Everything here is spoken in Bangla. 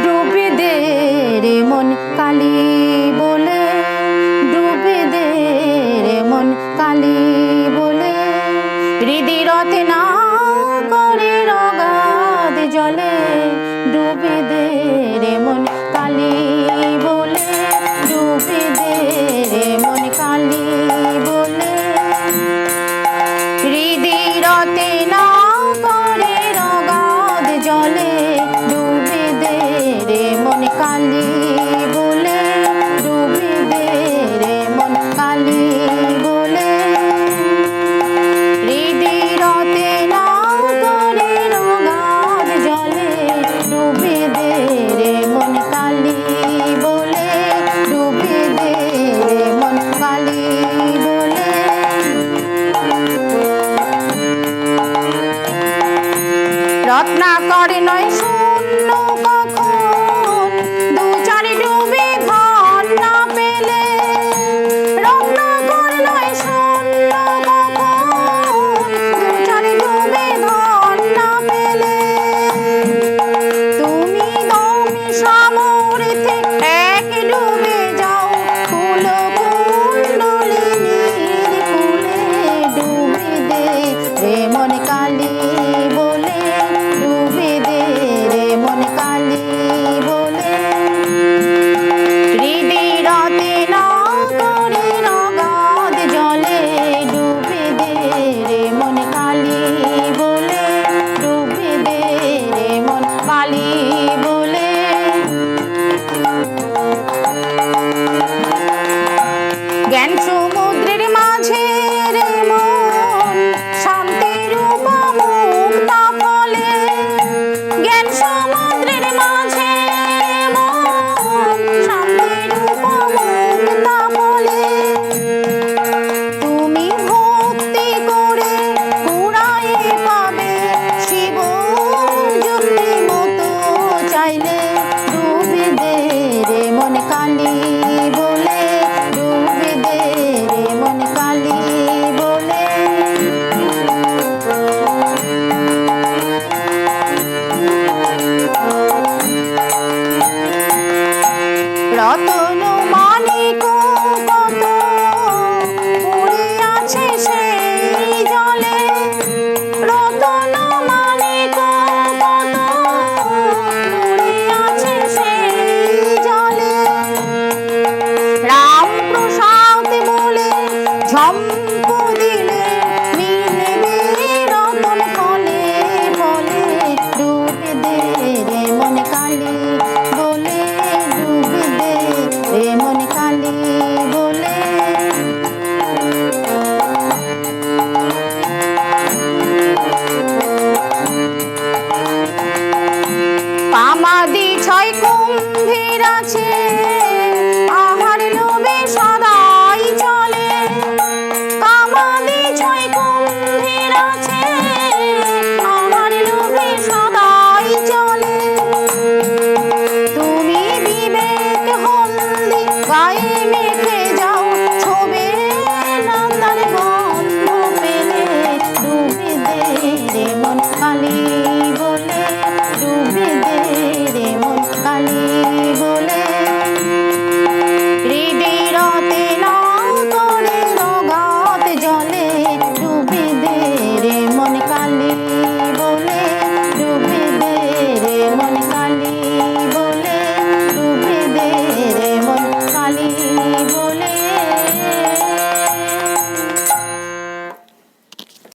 ডুবে দে রে মন কালী বলে, ডুবে দে রে মন কালী বলে, হৃদিরতে না করে রগাদ জলে, ডুবে দে রে মন কালী বলে, ডুবে দে রে মন কালী বলে, হৃদিরতে না করে রগাদ জলে, ডুবে দে রে মন কালী বলে, ডুবে দে রে মন কালী বলে, হৃদিরতে না করে রগাদ জলে, ডুবে দে রে মন কালী বলে, ডুবে দে রে মন কালী বলে। রত্নাকর নয়